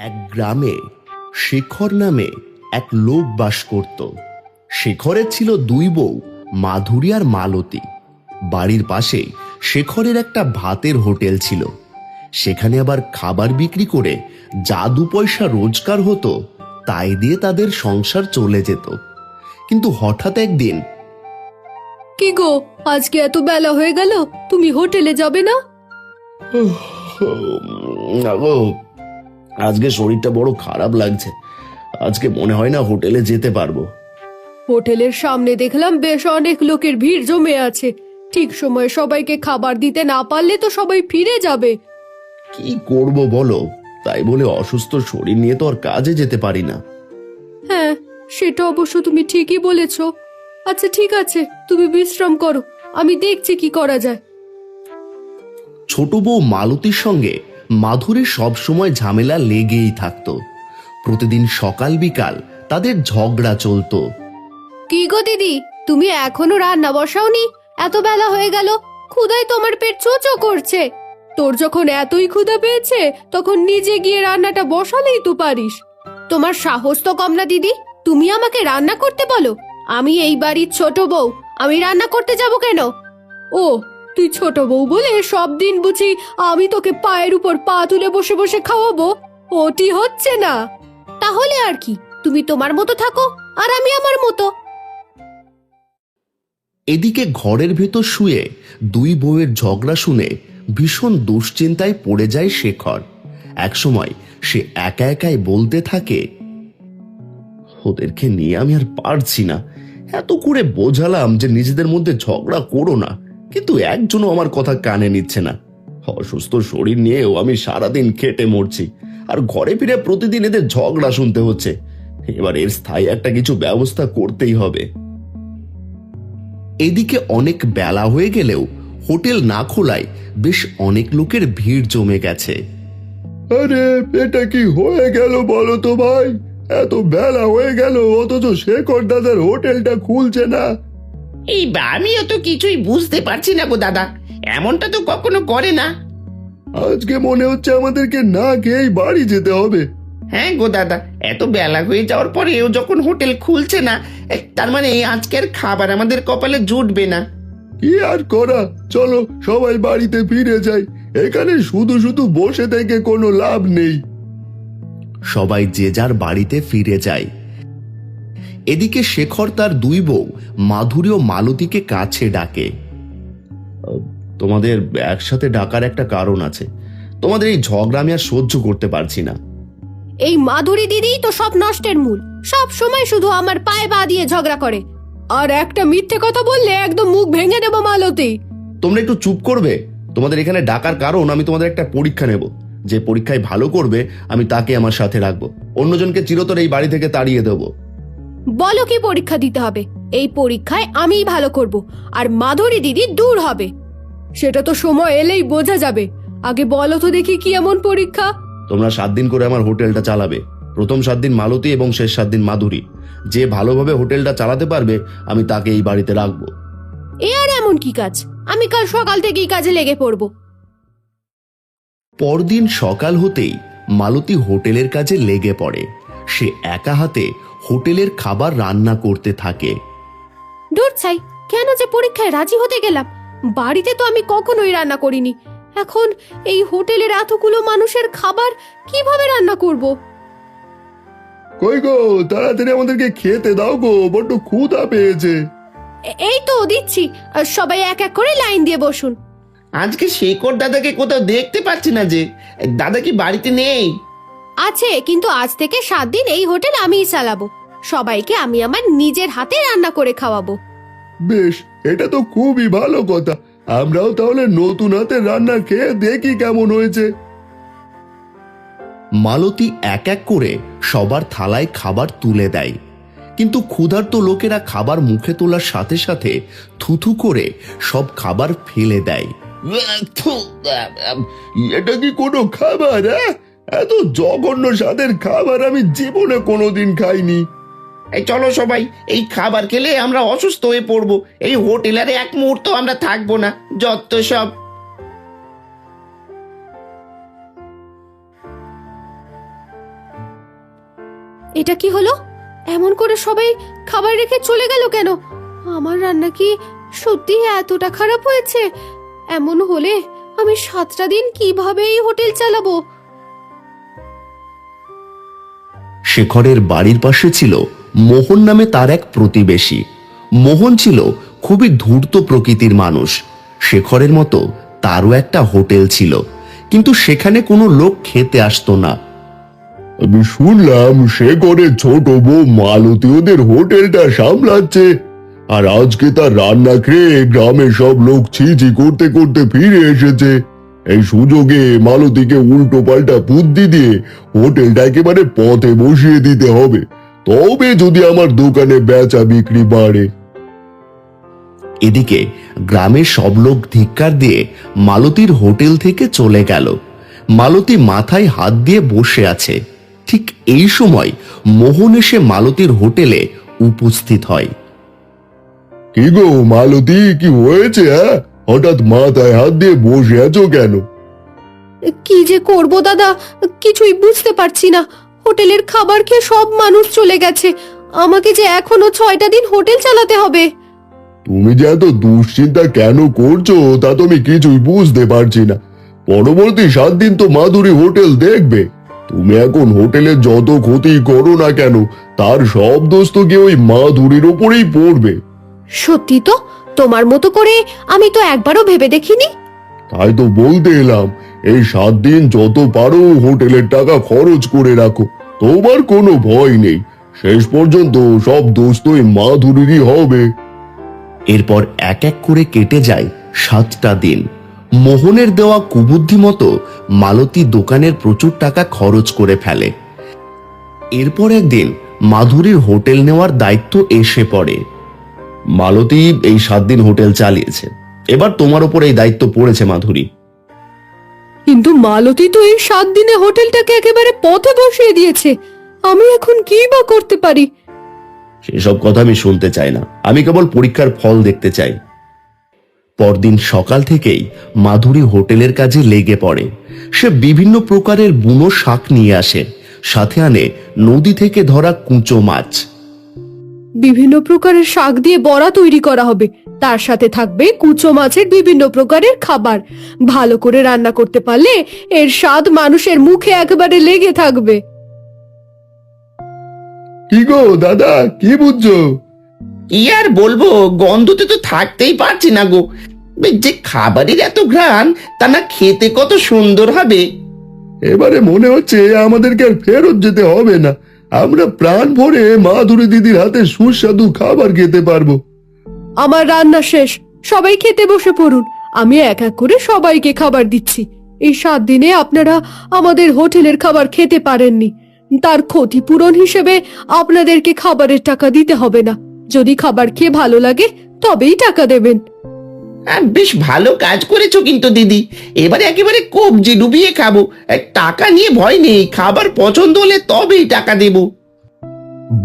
এক গ্রামে শেখর নামে এক লোক বাস করত। শেখরের ছিল দুই বউ, মাধুরী আর মালতী। বাড়ির পাশে শেখরের একটা ভাতের হোটেল ছিল। সেখানে আবার খাবার বিক্রি করে যা দু পয়সা রোজগার হতো তাই দিয়ে তাদের সংসার চলে যেত। কিন্তু হঠাৎ একদিন, কি গো, আজকে এত বেলা হয়ে গেল, তুমি হোটেলে যাবে না? আজকে শরীরটা বড় খারাপ লাগছে। আজকে মনে হয় না হোটেলে যেতে পারবো। হোটেলের সামনে দেখলাম বেশ অনেক লোকের ভিড় জমে আছে। ঠিক সময়ে সবাইকে খাবার দিতে না পারলে তো সবাই ফিরে যাবে। কি করব বলো, তাই বলে অসুস্থ শরীর নিয়ে তো আর কাজে যেতে পারি না। হ্যাঁ, সেটা অবশ্য তুমি ঠিকই বলেছ। আচ্ছা ঠিক আছে, তুমি বিশ্রাম করো, আমি দেখছি কি করা যায়। ছোট বউ মালতীর সঙ্গে মাধুরীর সব সময় ঝামেলা লেগেই থাকতো। প্রতিদিন সকাল বিকাল তাদের ঝগড়া চলতো। কি গো দিদি, তুমি এখনো রান্না বসাওনি? এত বেলা হয়ে গেল, ক্ষুধায় তোমার পেট চোচো করছে। তোর যখন এতই ক্ষুধা পেয়েছে তখন নিজে গিয়ে রান্নাটা বসালেই তো পারিস। তোমার সাহস তো কম না দিদি, তুমি আমাকে রান্না করতে বলো? আমি এই বাড়ির ছোট বউ, আমি রান্না করতে যাব কেন? ও, তুই ছোট বউ বলে সব দিন বুঝি আমি তোকে পায়ের উপর পা তুলে বসে বসে খাওয়াবো? ওটি হচ্ছে না। তাহলে আর কি, তুমি তোমার মতো থাকো আর আমি আমার মতো। এদিকে ঘরের ভেতর শুয়ে দুই বউয়ের ঝগড়া শুনে ভীষণ দুশ্চিন্তায় পড়ে যায় শেখর। একসময় সে একা একাই বলতে থাকে, ওদেরকে নিয়ে আমি আর পারছি না। এত করে বোঝালাম যে নিজেদের মধ্যে ঝগড়া করো না, কিন্তু একজনও আমার কথা কানে নিচ্ছে না। অসুস্থ শরীর নিয়েও আমি সারাদিন খেটে মরছি, আর ঘরে ফিরে প্রতিদিন এদের ঝগড়া শুনতে হচ্ছে। এবার এর স্থায়ী একটা কিছু ব্যবস্থা করতেই হবে। এদিকে অনেক বেলা হয়ে গেলেও হোটেল না খোলায় বেশ অনেক লোকের ভিড় জমে গেছে। আরে এটা কি হয়ে গেল বলো তো ভাই? এত বেলা হয়ে গেল অথচ শেখর দাদার হোটেলটা খুলছে না। এই আমিও তো কিছুই বুঝতে পারছি না গো দাদা, এমনটা তো কখনো করে না। আজকে মনে হচ্ছে আমাদেরকে না খেয়েই বাড়ি যেতে হবে। হ্যাঁ গো দাদা, এত বেলা হয়ে যাওয়ার পরেও যখন হোটেল খুলছে না, তার মানে এই আজকের খাবার আমাদের কপালে জুটবে না। কি আর করা, চলো সবাই বাড়িতে ফিরে যাই। এখানে শুধু শুধু বসে থেকে কোনো লাভ নেই। সবাই যে যার বাড়িতে ফিরে যায়। এদিকে শেখর তার দুই বউ মাধুরী ও মালতীকে কাছে ডাকে। তোমাদের একসাথে ডাকার একটা কারণ আছে। তোমাদের এই ঝগড়া আমি আর সহ্য করতে পারছি না। এই মাধুরী দিদিই তো সব নষ্টের মূল, সব সময় শুধু আমার পায়ে পা দিয়ে ঝগড়া করে। আর একটা মিথ্যে কথা বললে একদম মুখ ভেঙে দেবো মালতী। তোমরা একটু চুপ করবে? তোমাদের এখানে ডাকার কারণ আমি তোমাদের একটা পরীক্ষা নেব। যে পরীক্ষায় ভালো করবে আমি তাকে আমার সাথে রাখবো, অন্যজনকে চিরতরে এই বাড়ি থেকে তাড়িয়ে দেবো। বলো কি পরীক্ষা দিতে হবে? এই পরীক্ষায় আমিই ভালো করব আর মাধুরী দিদি দূর হবে। সেটা তো সময় এলেই বোঝা যাবে। আগে বলো তো দেখি কি এমন পরীক্ষা? তোমরা 7 দিন করে আমার হোটেলটা চালাবে। প্রথম 7 দিন মালতী এবং শেষ 7 দিন মাধুরী। যে ভালোভাবে হোটেলটা চালাতে পারবে আমি তাকে এই বাড়িতে রাখবো। এ আর এমন কি কাজ, আমি কাল সকাল থেকেই কাজে লেগে পড়ব। পরদিন সকাল হতেই মালতী হোটেলের কাজে লেগে পড়ে। সে একা হাতে হোটেলের খাবার রান্না করতে থাকে। দূর ছাই, কেন যে পরীক্ষায় রাজি হতে গেলাম? বাড়িতে তো আমি কখনোই রান্না করিনি। এখন এই হোটেলের এতগুলো মানুষের খাবার কিভাবে রান্না করব? কই গো, তাড়াতাড়ি আমাদেরকে খেতে দাও গো, বড্ড ক্ষুধা পেয়েছে। এই তো দিচ্ছি, আর সবাই এক এক করে লাইন দিয়ে বসুন। আজকে শেখর দাদাকে কোথাও দেখতে পাচ্ছি না যে। দাদা কি বাড়িতে নেই? আছে, কিন্তু আজ থেকে 7 দিন এই হোটেল আমিই চালাবো। সবাইকে আমি আমার নিজের হাতে রান্না করে খাওয়াবো। বেশ, এটা তো খুবই ভালো কথা। আমরাও তাহলে নতুন হাতে রান্না খেয়ে দেখি কেমন হয়েছে। মালতী এক এক করে সবার থালায় খাবার তুলে দেয়, কিন্তু ক্ষুধার্ত লোকেরা খাবার মুখে তোলার সাথে সাথে থুথু করে সব খাবার ফেলে দেয়। থু, এটা কি কোনো খাবার? এত জঘন্য স্বাদের খাবার আমি জীবনে কোনোদিন খাইনি। এই চলো সবাই, এই খাবার খেলে আমরা অসুস্থ হয়ে পড়বো। এই হোটেলের এক মুহূর্ত আমরা থাকবো না, যত সব। এটা কি হলো? এমন করে সবাই খাবার রেখে চলে গেল কেন? আমার রান্না কি সত্যি এতটা খারাপ হয়েছে? এমন হলে আমি 7টা দিন কিভাবে এই হোটেল চালাবো? শেখরের বাড়ির পাশে ছিল মোহন নামে তার এক প্রতিবেশী। মোহন ছিল খুবই ধূর্ত প্রকৃতির মানুষ। শেখরের মতো তারও একটা হোটেল ছিল, কিন্তু সেখানে কোনো লোক খেতে আসতো না। আমি শুনলাম শেখরের ছোট বউ মালতী ওদের হোটেলটা সামলাচ্ছে, আর আজকে তার রান্না খেয়ে গ্রামের সব লোক ছিছি করতে করতে ফিরে এসেছে। এই সুযোগে মালতীকে উল্টো পাল্টা বুদ্ধি দিয়ে হোটেলটা একেবারে পথে বসিয়ে দিতে হবে, তবে যদি আমার দোকানে বেচা বিক্রি বাড়ে। এদিকে গ্রামের সব লোক ধিক্কার দিয়ে মালতীর হোটেল থেকে চলে গেল। মালতী মাথায় হাত দিয়ে বসে আছে। ঠিক এই সময় মোহন এসে মালতীর হোটেলে উপস্থিত হয়। কি গো মালতী, কি হয়েছে? হঠাৎ মাথায় হাত দিয়ে বসে আছো কেন? কি যে করব দাদা, কিছুই বুঝতে পারছি না। হোটেলের খাবার খেয়ে সব মানুষ চলে গেছে, আমাকে যে এখনো 6টা দিন হোটেল চালাতে হবে। তুমি যে এত দুশ্চিন্তা কেন করছো তা তো আমি কিছুই বুঝতে পারছি না। পরবর্তী 7 দিন তো মাধুরী হোটেল দেখবে। তুমি এখন হোটেলের যত ক্ষতি করো না কেন, তার সব দোষ তো গিয়ে ওই মাধুরীর ওপরেই পড়বে। সত্যি তো, তোমার মতো করে আমি তো একবারও ভেবে দেখিনি। তাই তো বলতে এলাম, এই 7 দিন যত পারো হোটেলের টাকা খরচ করে রাখো, তোমার কোনো ভয় নেই। শেষ পর্যন্ত সব দোষ তো ওই মাধুরীরই হবে। এরপর এক এক করে কেটে যায় 7টা দিন। মোহনের দেওয়া কুবুদ্ধি মতো মালতী দোকানের প্রচুর টাকা খরচ করে ফেলে। এরপর একদিন মাধুরীর হোটেল নেওয়ার দায়িত্ব এসে পড়ে। মালতী এই 7 দিন হোটেল চালিয়েছে, এবার তোমার উপর এই দায়িত্ব পড়েছে মাধুরী। কিন্তু মালতী তো এই 7 দিনে হোটেলটাকে একেবারে পথে বসিয়ে দিয়েছে, আমি এখন কি বা করতে পারি? সেসব কথা আমি শুনতে চাই না, আমি কেবল পরীক্ষার ফল দেখতে চাই। পরদিন সকাল থেকেই মাধুরী হোটেলের কাজে লেগে পড়ে। সে বিভিন্ন প্রকারের বুনো শাক নিয়ে আসে, সাথে আনে নদী থেকে ধরা কুঁচো মাছ। বিভিন্ন প্রকারের শাক দিয়ে বড়া তৈরি করা হবে, তার সাথে থাকবে কুচো মাছের বিভিন্ন প্রকারের খাবার। ভালো করে রান্না করতে পারলে এর স্বাদ মানুষের মুখে একেবারে লেগে থাকবে। কি গো দাদা, কি বুঝছো? কি আর বলবো, গন্ধতে তো থাকতেই পারছি না গো। যে খাবারের এত ঘ্রাণ, তা না খেতে কত সুন্দর হবে। এবারে মনে হচ্ছে আমাদেরকে আর ফেরত যেতে হবে না, আমরা প্রাণ ভরে মাধুরী দিদির হাতে সুস্বাদু খাবার খেতে পারবো। আমার রান্না শেষ, সবাই খেতে বসে পড়ুন। আমি এক এক করে সবাইকে খাবার দিচ্ছি। এই 7 দিনে আপনারা আমাদের হোটেলের খাবার খেতে পারেননি, তার ক্ষতিপূরণ হিসেবে আপনাদেরকে খাবারের টাকা দিতে হবে না। যদি খাবার খেয়ে ভালো লাগে তবেই টাকা দেবেন। বেশ ভালো কাজ করেছো কিন্তু দিদি, এবারে একেবারে কবজি ডুবিয়ে খাবো। টাকা নিয়ে ভয় নেই, খাবার পছন্দ হলে তবেই টাকা দেব।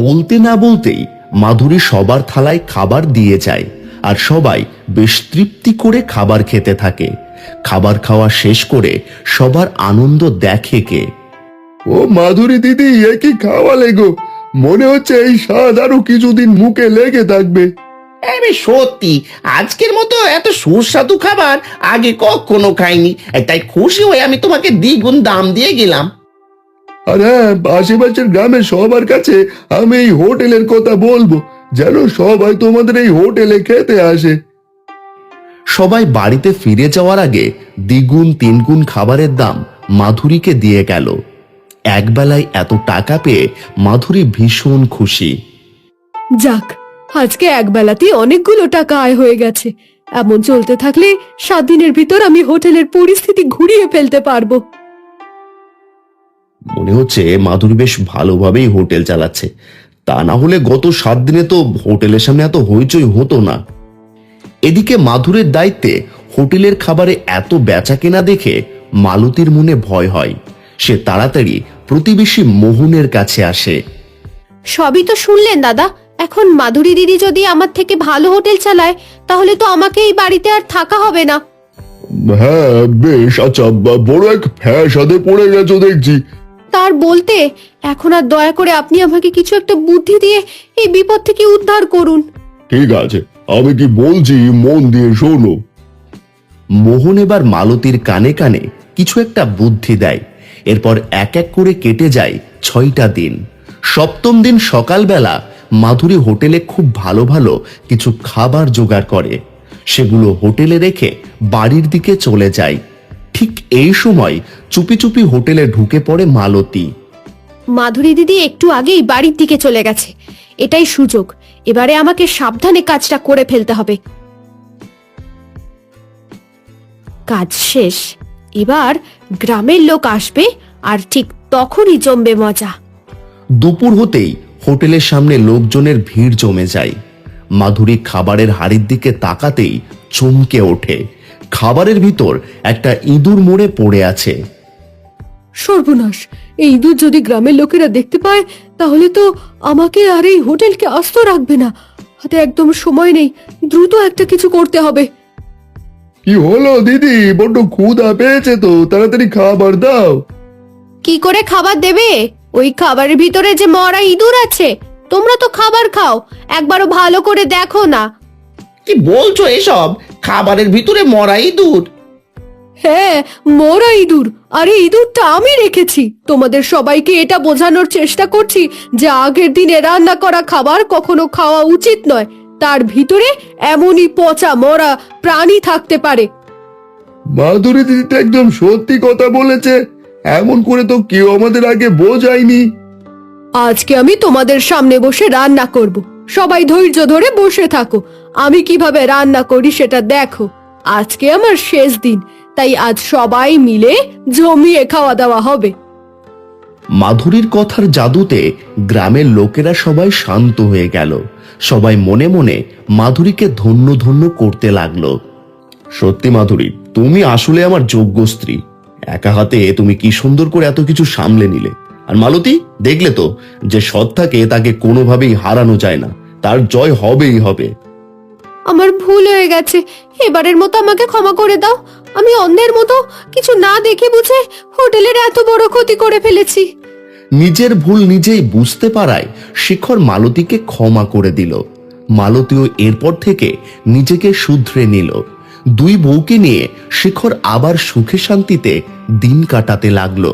বলতে না বলতেই মাধুরী সবার থালায় খাবার দিয়ে যায়, আর সবাই বেশ তৃপ্তি করে খাবার খেতে থাকে। খাবার খাওয়া শেষ করে সবার আনন্দ দেখে কে। ও মাধুরী দিদি, এ কি খাওয়ালে গো! মনে হচ্ছে এই স্বাদ আরো কিছুদিন মুখে লেগে থাকবে। সত্যি আজকের মতো এত সুস্বাদু খাবার আগে কখনো খাইনি, তাই খুশি হয়ে আমি তোমাকে দ্বিগুণ দাম দিয়ে গেলাম। আর হ্যাঁ, আশেপাশের গ্রামের সবার কাছে আমি এই হোটেলের কথা বলবো, যেন সবাই তোমাদের এই হোটেলে খেতে আসে। সবাই বাড়িতে ফিরে যাওয়ার আগে দ্বিগুণ তিনগুণ খাবারের দাম মাধুরীকে দিয়ে গেল। একবেলায় এত টাকা পেয়ে মাধুরী ভীষণ খুশি। যাক, আজকে একবেলাতেই অনেকগুলো টাকা আয় হয়ে গেছে। এমন চলতে থাকলে 7 দিনের ভিতর আমি হোটেলের পরিস্থিতি ঘুরিয়ে ফেলতে পারবো। মনে হচ্ছে মাধুরী বেশ ভালোভাবেই হোটেল চালাচ্ছে, তা না হলে গত 7 দিনে তো হোটেলের সামনে এত হইচই হতো না। এদিকে মাধুরীর দায়িত্বে হোটেলের খাবারে এত বেচা কেনা দেখে মালতীর মনে ভয় হয়। সে তাড়াতাড়ি প্রতিবেশী মোহনের কাছে আসে। সবই তো শুনলেন দাদা, এখন মাধুরী দিদি যদি আমার থেকে ভালো হোটেল চালায় তাহলে তো আমাকে এই বাড়িতে আর থাকা হবে না। হ্যাঁ বেশ, আচ্ছা, বড় এক ফ্যাসাদে পড়ে গেছো দেখছি। তার বলতে। এখন আর দয়া করে আপনি আমাকে কিছু একটা বুদ্ধি দিয়ে এই বিপদ থেকে উদ্ধার করুন। ঠিক আছে, আমি কি বলছি মন দিয়ে শোনো। মোহন এবার মালতীর কানে কানে কিছু একটা বুদ্ধি দেয়। এরপর এক এক করে কেটে যায় 6টা দিন। 7ম দিন সকালবেলা মাধুরী হোটেলে খুব ভালো ভালো কিছু খাবার জোগাড় করে। সেগুলো হোটেলে রেখে বাড়ির দিকে চলে যায়। ঠিক এই সময় চুপি চুপি হোটেলে ঢুকে পড়ে মালতী। মাধুরী দিদি একটু আগেই বাড়ির দিকে চলে গেছে, এটাই সুযোগ। এবারে আমাকে সাবধানে কাজটা করে ফেলতে হবে। কাজ শেষ, এবার গ্রামের লোক আসবে আর ঠিক তখনই জমবে মজা। দুপুর হতেই হোটেলের সামনে লোকজনের ভিড় জমে যায়। মাধুরী খাবারের হাড়ির দিকে তাকাতেই চমকে ওঠে। খাবারের ভিতর একটা ইঁদুর মরে পড়ে আছে। সর্বনাশ, এই ইঁদুর যদি গ্রামের লোকেরা দেখতে পায় তাহলে তো আমাকে আর এই হোটেলকে আস্ত রাখবে না। হাতে একদম সময় নেই, দ্রুত একটা কিছু করতে হবে। কি হলো দিদি, বড্ড ক্ষুধা পেয়েছে তো, তাড়াতাড়ি খাবার দাও। কি করে খাবার দেবে? ওই খাবারের ভিতরে যে মরা ইঁদুর আছে। তোমরা তো খাবার খাও, একবারও ভালো করে দেখো না। কি বলছো এসব? খাবারের ভিতরে মরা ইঁদুর? হ্যাঁ, মরা ইঁদুর। আরে ইঁদুরটা আমি রেখেছি। তোমাদের সবাইকে এটা বোঝানোর চেষ্টা করছি যে আগের দিনে রান্না করা খাবার কখনো খাওয়া উচিত নয়। তার ভিতরে এমনই পচা মরা প্রাণী থাকতে পারে। মাধুরী দিদি তো একদম সত্যি কথা বলেছে, এমন করে তো কেউ আমাদের আগে বোঝায়নি। আজকে আমি তোমাদের সামনে বসে রান্না করব। সবাই ধৈর্য ধরে বসে থাকো, আমি কিভাবে রান্না করি সেটা দেখো। আজকে আমার শেষ দিন, তাই আজ সবাই মিলে জমিয়ে খাওয়া দাওয়া হবে। মাধুরীর কথার জাদুতে গ্রামের লোকেরা সবাই শান্ত হয়ে গেল। সবাই মনে মনে মাধুরীকে ধন্য ধন্য করতে লাগলো। সত্যি মাধুরী, তুমি আসলে আমার যোগ্য স্ত্রী। একা হাতে তুমি কি সুন্দর করে এত কিছু সামলে নিলে। আর মালতী, দেখলে তো যে সৎ থাকে তাকে কোনোভাবেই হারানো যায় না, তার জয় হবেই হবে। আমার ভুল হয়ে গেছে, এবারের মতো আমাকে ক্ষমা করে দাও। আমি অন্যের মতো কিছু না দেখে বুঝে হোটেলের এত বড় ক্ষতি করে ফেলেছি। নিজের ভুল নিজেই বুঝতে পারায় শেখর মালতীকে ক্ষমা করে দিল। মালতীও এরপর থেকে নিজেকে শুধরে নিল। দুই বউকে নিয়ে শেখর আবার সুখে শান্তিতে দিন কাটাতে লাগলো।